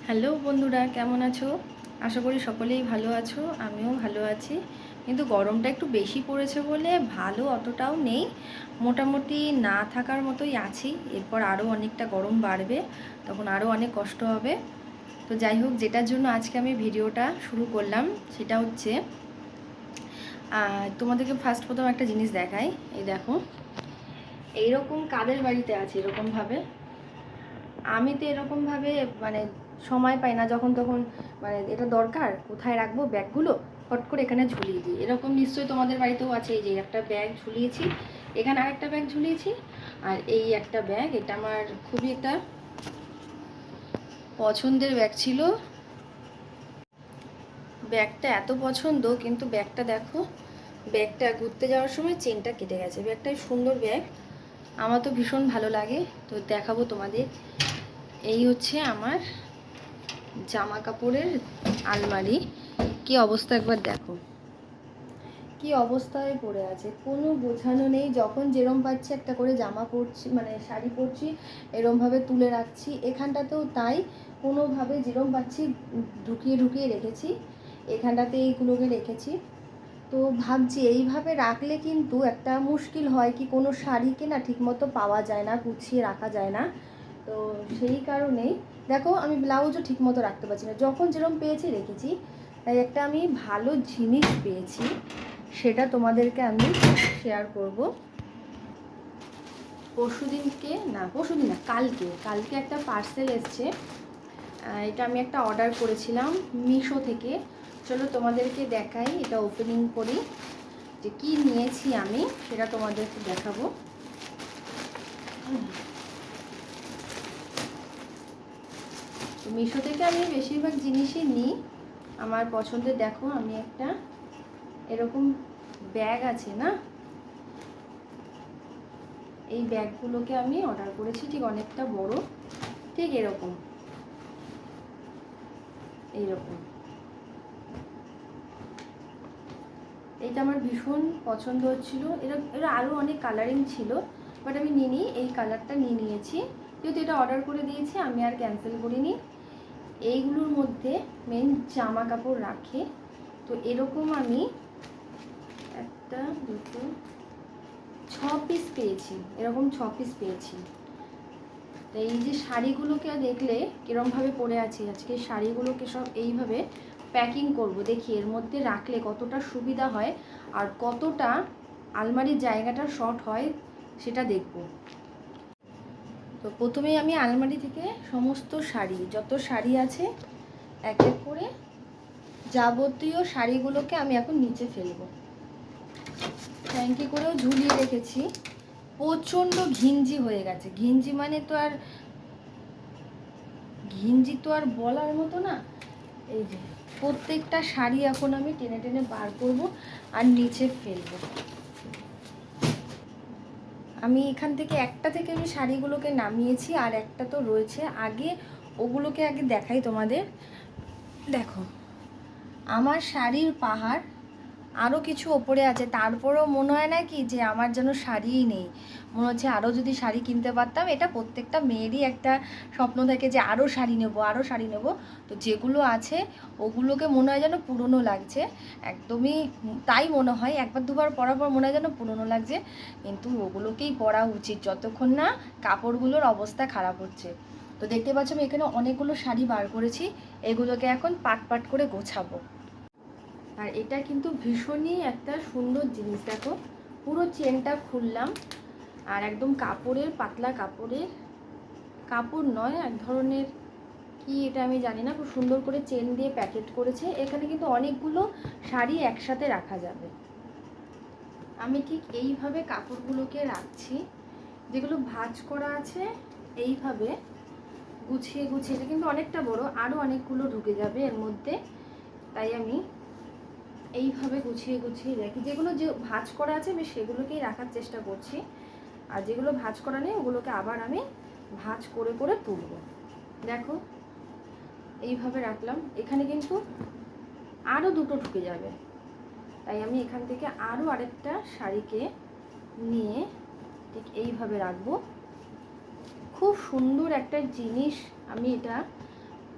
Hello বন্ধুরা, কেমন আছো? আশা করি সকলেই ভালো আছো। আমিও ভালো আছি। কিন্তু গরমটা একটু বেশি পড়েছে বলে ভালো অতটাও নেই, মোটামুটি না থাকার মতোই আছি। এরপর আরও অনেকটা গরম বাড়বে, তখন আরও অনেক কষ্ট হবে। তো যাই হোক, যেটার জন্য আজকে আমি ভিডিওটা শুরু করলাম সেটা হচ্ছে তোমাদেরকে প্রথম একটা জিনিস দেখাই। এই দেখো, এইরকম কাদের বাড়িতে আছে এরকমভাবে? আমি তো এরকমভাবে মানে সময় পাই না, যখন তখন মানে এটা দরকার কোথায় রাখবো ব্যাগগুলো, ফট করে এখানে ঝুলিয়ে দিই। এরকম নিশ্চয়ই তোমাদের বাড়িতেও আছে। এই যে একটা ব্যাগ ঝুলিয়েছি, এখানে আরেকটা ব্যাগ ঝুলিয়েছি, আর এই একটা ব্যাগ। এটা আমার খুবই একটা পছন্দের ব্যাগ ছিল। ব্যাগটা এত পছন্দ, কিন্তু ব্যাগটা দেখো, ব্যাগটা ঘুরতে যাওয়ার সময় চেনটা কেটে গেছে। ব্যাগটাই সুন্দর ব্যাগ, আমার তো ভীষণ ভালো লাগে। তো দেখাবো তোমাদের। এই হচ্ছে আমার জামা কাপড়ের আলমারি। কি অবস্থা একবার দেখো, কি অবস্থায় পড়ে আছে, কোনো গোছানো নেই। যখন যেরম পাচ্ছি একটা করে জামা পরছি, মানে শাড়ি পরছি, এরমভাবে তুলে রাখছি। এখানটাতেও তাই, কোনোভাবে যেরম পাচ্ছি ঢুকিয়ে ঢুকিয়ে রেখেছি। এখানটাতে এইগুলোকে রেখেছি। তো ভাবছি এইভাবে রাখলে কিন্তু একটা মুশকিল হয়, কি কোনো শাড়িকে না ঠিকমতো পাওয়া যায় না, গুছিয়ে রাখা যায় না। তো সেই কারণেই দেখো, আমি ব্লাউজও ঠিকমতো রাখতে পারছি না, যখন যেরকম পেয়েছি রেখেছি। তাই একটা আমি ভালো জিনিস পেয়েছি, সেটা তোমাদেরকে আমি শেয়ার করব। পরশুদিন না, কালকে কালকে একটা পার্সেল এসছে। এটা আমি একটা অর্ডার করেছিলাম মিশো থেকে। চলো তোমাদেরকে দেখাই, এটা ওপেনিং করি যে কি নিয়েছি আমি, সেটা তোমাদেরকে দেখাবো। তো মিশো থেকে আমি বেশিরভাগ জিনিসই নিই আমার পছন্দের। দেখো, আমি একটা এরকম ব্যাগ আছে না, এই ব্যাগগুলোকে আমি অর্ডার করেছি, ঠিক অনেকটা বড়, ঠিক এরকম এইরকম। এইটা আমার ভীষণ পছন্দ হচ্ছিল। এরা আরও অনেক কালারিং ছিল, বাট আমি নিই, এই কালারটা নিয়েছি। যেহেতু এটা অর্ডার করে দিয়েছি, আমি আর ক্যান্সেল করিনি। এইগুলোর মধ্যে মেন জামা কাপড় রাখে। তো এরকম আমি একটা, দুটো, 6 পিস পেয়েছি, এরকম 6 পিস পেয়েছি। তো এই যে শাড়িগুলোকে দেখলে কিরমভাবে পরে আছে, আজকে শাড়িগুলোকে সব এইভাবে প্যাকিং করব। দেখি এর মধ্যে রাখলে কতটা সুবিধা হয় আর কতটা আলমারির জায়গাটা শর্ট হয়, সেটা দেখব। তো প্রথমেই আমি আলমারি থেকে সমস্ত শাড়ি, যত শাড়ি আছে এক এক করে যাবতীয় শাড়িগুলোকে আমি এখন নিচে ফেলবো। ট্যাঙ্কি করেও ঝুলিয়ে রেখেছি। প্রচণ্ড ঘিঞ্জি হয়ে গেছে। ঘিঞ্জি তো আর বলার মতো না। এই যে প্রত্যেকটা শাড়ি এখন আমি টেনে টেনে বার করব আর নিচে ফেলবো। আমি এখান থেকে একটা থেকে আমি শাড়িগুলোকে নামিয়েছি, আর একটা তো রয়েছে। ওগুলোকে আগে দেখাই তোমাদের। দেখো, আমার শাড়ির পাহাড় আরও কিছু ওপরে আছে, তারপরেও মনে হয় না কি যে আমার যেন শাড়িই নেই। মনে হচ্ছে আরও যদি শাড়ি কিনতে পারতাম। এটা প্রত্যেকটা মেয়েরই একটা স্বপ্ন থাকে যে আরও শাড়ি নেবো, আরও শাড়ি নেবো। তো যেগুলো আছে ওগুলোকে মনে হয় যেন পুরনো লাগছে, একদমই তাই মনে হয়। একবার দুবার পরার পর মনে হয় যেন পুরনো লাগছে, কিন্তু ওগুলোকেই পরা উচিত যতক্ষণ না কাপড়গুলোর অবস্থা খারাপ হচ্ছে। তো দেখতে পাচ্ছ আমি এখানে অনেকগুলো শাড়ি বার করেছি, এগুলোকে এখন পাট পাট করে গোছাবো। আর এটা কিন্তু ভীষণই একটা সুন্দর জিনিস। দেখো, পুরো চেনটা খুললাম, আর একদম কাপড়ের, পাতলা কাপড়ের, কাপড় নয়, এক ধরনের কি এটা আমি জানি না, খুব সুন্দর করে চেন দিয়ে প্যাকেট করেছে। এখানে কিন্তু অনেকগুলো শাড়ি একসাথে রাখা যাবে। আমি ঠিক এইভাবে কাপড়গুলোকে রাখছি, যেগুলো ভাঁজ করা আছে এইভাবে গুছিয়ে গুছিয়ে। এটা কিন্তু অনেকটা বড়, আরও অনেকগুলো ঢুকে যাবে এর মধ্যে, তাই আমি এইভাবে গুছিয়ে গুছিয়ে রাখি। যেগুলো যে ভাঁজ করা আছে আমি সেগুলোকেই রাখার চেষ্টা করছি, আর যেগুলো ভাঁজ করা নেই ওগুলোকে আবার আমি ভাঁজ করে করে তুলব। দেখো, এইভাবে রাখলাম। এখানে কিন্তু আরও দুটো ঢুকে যাবে, তাই আমি এখান থেকে আরও আরেকটা শাড়িকে নিয়ে ঠিক এইভাবে রাখবো। খুব সুন্দর একটা জিনিস আমি এটা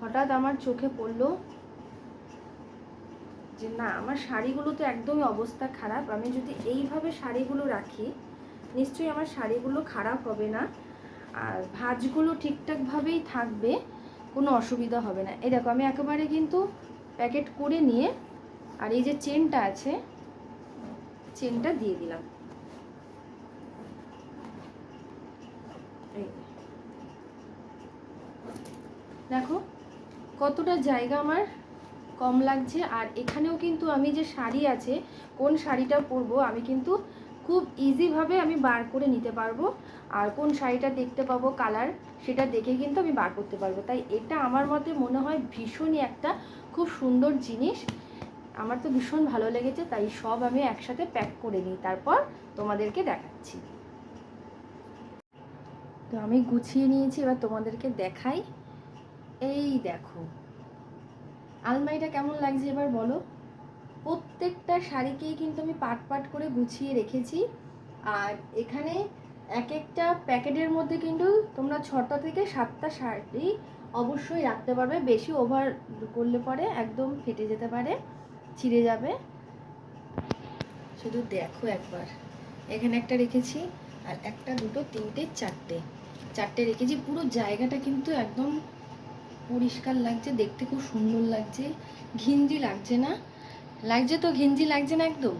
হঠাৎ আমার চোখে পড়লো যে না, আমার শাড়িগুলো তো একদমই অবস্থা খারাপ, আমি যদি এইভাবে শাড়িগুলো রাখি নিশ্চয়ই আমার শাড়িগুলো খারাপ হবে না, আর ভাঁজগুলো ঠিকঠাকভাবেই থাকবে, কোনো অসুবিধা হবে না। এই দেখো আমি একেবারে কিন্তু প্যাকেট করে নিয়ে, আর এই যে চেনটা আছে চেনটা দিয়ে দিলাম। এই দেখো কতটা জায়গা আমার কম লাগছে। আর এখানেও কিন্তু আমি যে শাড়ি আছে, কোন শাড়িটা পরবো আমি কিন্তু খুব ইজিভাবে আমি বার করে নিতে পারবো, আর কোন শাড়িটা দেখতে পাবো কালার সেটা দেখে কিন্তু আমি বার করতে পারবো। তাই এটা আমার মতে মনে হয় ভীষণই একটা খুব সুন্দর জিনিস, আমার তো ভীষণ ভালো লেগেছে। তাই সব আমি একসাথে প্যাক করে নিই, তারপর তোমাদেরকে দেখাচ্ছি। তো আমি গুছিয়ে নিয়েছি, এবার তোমাদেরকে দেখাই। এই দেখো আলমারিটা কেমন লাগছে এবার বলো। প্রত্যেকটা শাড়িকেই কিন্তু আমি পাট পাট করে গুছিয়ে রেখেছি, আর এখানে এক একটা প্যাকেটের মধ্যে কিন্তু তোমরা 6টা থেকে 7টা শাড়ি অবশ্যই রাখতে পারবে। বেশি ওভার করলে পরে একদম ফেটে যেতে পারে, ছিঁড়ে যাবে। শুধু দেখো একবার, এখানে একটা রেখেছি, আর একটা দুটো তিনটে চারটে রেখেছি। পুরো জায়গাটা কিন্তু একদম পরিষ্কার লাগছে, দেখতে খুব সুন্দর লাগছে, ঘিঞ্জি লাগছে না, লাগছে তো ঘিঞ্জি লাগছে না একদম।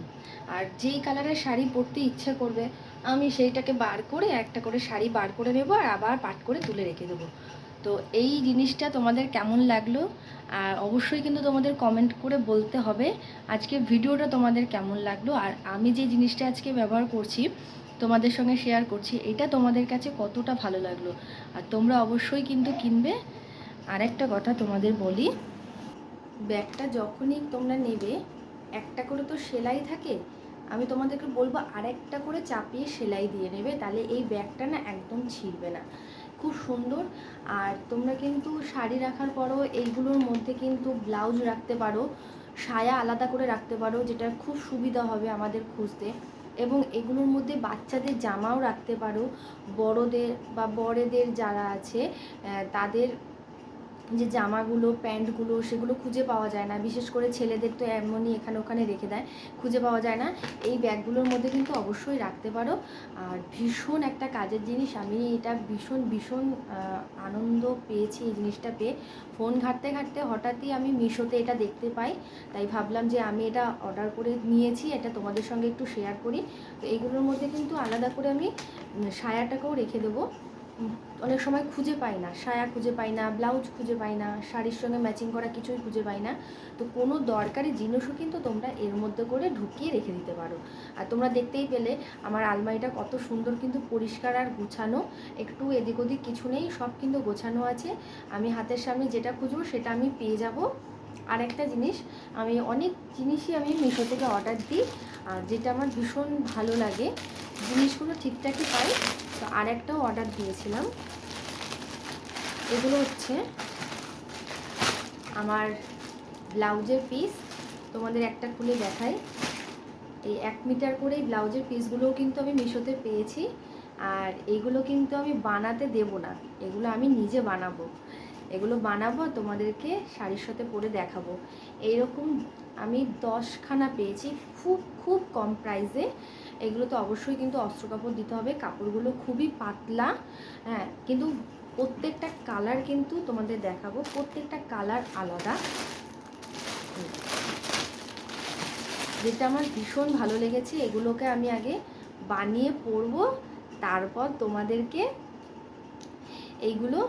আর যেই কালারের শাড়ি পরতে ইচ্ছে করবে আমি সেইটাকে বার করে একটা করে শাড়ি বার করে নেব, আর আবার পাট করে তুলে রেখে দেবো। তো এই জিনিসটা তোমাদের কেমন লাগলো, আর অবশ্যই কিন্তু তোমাদের কমেন্ট করে বলতে হবে আজকে ভিডিওটা তোমাদের কেমন লাগলো, আর আমি যে জিনিসটা আজকে ব্যবহার করছি তোমাদের সঙ্গে শেয়ার করছি এটা তোমাদের কাছে কতটা ভালো লাগলো। আর তোমরা অবশ্যই কিন্তু কিনবে। আর একটা কথা তোমাদের বলি, ব্যাগটা যখনই তোমরা নেবে একটা করে তো সেলাই থাকে, আমি তোমাদেরকে বলবো আরেকটা করে চাপিয়ে সেলাই দিয়ে নেবে, তাহলে এই ব্যাগটা না একদম ছিঁড়বে না, খুব সুন্দর। আর তোমরা কিন্তু শাড়ি রাখার পরও এইগুলোর মধ্যে কিন্তু ব্লাউজ রাখতে পারো, সায়া আলাদা করে রাখতে পারো, যেটা খুব সুবিধা হবে আমাদের খুঁজতে। এবং এগুলোর মধ্যে বাচ্চাদের জামাও রাখতে পারো, বড়দের বা বড়দের যারা আছে তাদের যে জামাগুলো প্যান্টগুলো সেগুলো খুঁজে পাওয়া যায় না, বিশেষ করে ছেলেদের তো এমনই এখানে ওখানে রেখে দেয়, খুঁজে পাওয়া যায় না। এই ব্যাগগুলোর মধ্যে কিন্তু অবশ্যই রাখতে পারো। আর ভীষণ একটা কাজের জিনিস, আমি এটা ভীষণ ভীষণ আনন্দ পেয়েছি এই জিনিসটা পেয়ে। ফোন ঘাঁটতে ঘাঁটতে হঠাৎই আমি মিশোতে এটা দেখতে পাই, তাই ভাবলাম যে আমি এটা অর্ডার করে নিয়েছি, এটা তোমাদের সঙ্গে একটু শেয়ার করি। তো এইগুলোর মধ্যে কিন্তু আলাদা করে আমি সায়াটাকেও রেখে দেবো, অনেক সময় খুঁজে পাই না, সায়া খুঁজে পাই না, ব্লাউজ খুঁজে পাই না, শাড়ির সঙ্গে ম্যাচিং করা কিছুই খুঁজে পাই না। তো কোনো দরকারি জিনিসও কিন্তু তোমরা এর মধ্যে করে ঢুকিয়ে রেখে দিতে পারো। আর তোমরা দেখতেই পেলে আমার আলমারিটা কত সুন্দর কিন্তু পরিষ্কার আর গুছানো, একটু এদিক ওদিক কিছু নেই, সব কিন্তু গোছানো আছে। আমি হাতের সামনে যেটা খুঁজবো সেটা আমি পেয়ে যাব। আর একটা জিনিস, আমি অনেক জিনিসই আমি মিশো থেকে অর্ডার দিই, আর যেটা আমার ভীষণ ভালো লাগে, জিনিসগুলো ঠিকঠাকই পাই। তো আর একটাও অর্ডার দিয়েছিলাম, এগুলো হচ্ছে আমার ব্লাউজের পিস, তোমাদের একটা খুলে দেখাই। এই 1 মিটার করে এই ব্লাউজের পিসগুলোও কিন্তু আমি মিশোতে পেয়েছি, আর এইগুলো কিন্তু আমি বানাতে দেব না, এগুলো আমি নিজে বানাবো, এগুলো বানাবো তোমাদেরকে শাড়ির সাথে পরে দেখাবো। এইরকম আমি 10খানা পেয়েছি, খুব খুব কম প্রাইসে। এগুলো তো অবশ্যই কিন্তু অস্ত্র কাপড় দিতে হবে, কাপড়গুলো খুবই পাতলা, হ্যাঁ, কিন্তু প্রত্যেকটা কালার কিন্তু তোমাদের দেখাবো, প্রত্যেকটা কালার আলাদা। যেটা আমার ভীষণ ভালো লেগেছে, এগুলোকে আমি আগে বানিয়ে পরবো, তারপর তোমাদেরকে এইগুলো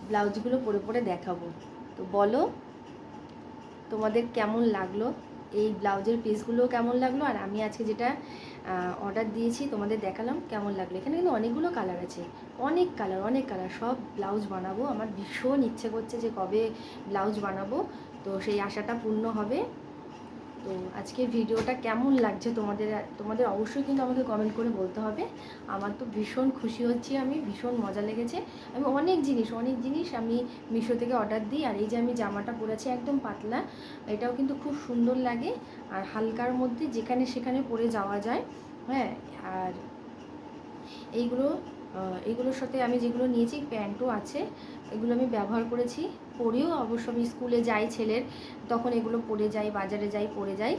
ব্লাউজগুলো পরে পরে দেখাবো। তো বলো তোমাদের কেমন লাগলো, এই ব্লাউজের পিসগুলো কেমন লাগলো, আর আমি আজকে যেটা অর্ডার দিয়েছি তোমাদের দেখালাম কেমন লাগলো। এখানে কিন্তু অনেকগুলো কালার আছে, অনেক কালার, সব ব্লাউজ বানাবো। আমার ভীষণ ইচ্ছে করছে যে কবে ব্লাউজ বানাবো, তো সেই আশাটা পূর্ণ হবে। তো আজকের ভিডিওটা কেমন লাগছে তোমাদের অবশ্যই কিন্তু আমাকে কমেন্ট করে বলতে হবে। আমার তো ভীষণ খুশি হচ্ছি, আমি ভীষণ মজা লেগেছে। আমি অনেক জিনিস আমি মিশো থেকে অর্ডার দিই। আর এই যে আমি জামাটা পরেছি একদম পাতলা, এটাও কিন্তু খুব সুন্দর লাগে, আর হালকার মধ্যে যেখানে সেখানে পরে যাওয়া যায়, হ্যাঁ। আর এইগুলোর সাথে আমি যেগুলো নিয়েছি প্যান্টও আছে, এগুলো আমি ব্যবহার করেছি, পরেও অবশ্য আমি স্কুলে যাই ছেলের, তখন এগুলো পরে যাই, বাজারে যাই পরে যাই,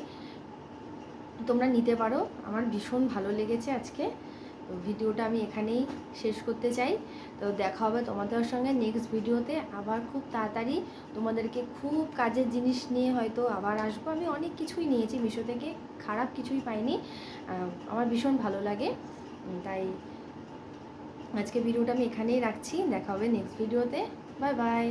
তোমরা নিতে পারো। আমার ভীষণ ভালো লেগেছে আজকে। তো ভিডিওটা আমি এখানেই শেষ করতে চাই। তো দেখা হবে তোমাদের সঙ্গে নেক্সট ভিডিওতে আবার খুব তাড়াতাড়ি। তোমাদেরকে খুব কাজের জিনিস নিয়ে হয়তো আবার আসবো। আমি অনেক কিছুই নিয়েছি মিশো থেকে, খারাপ কিছুই পাইনি, আমার ভীষণ ভালো লাগে। তাই আজকে ভিডিওটা আমি এখানেই রাখছি, দেখা হবে নেক্সট ভিডিওতে। Bye bye.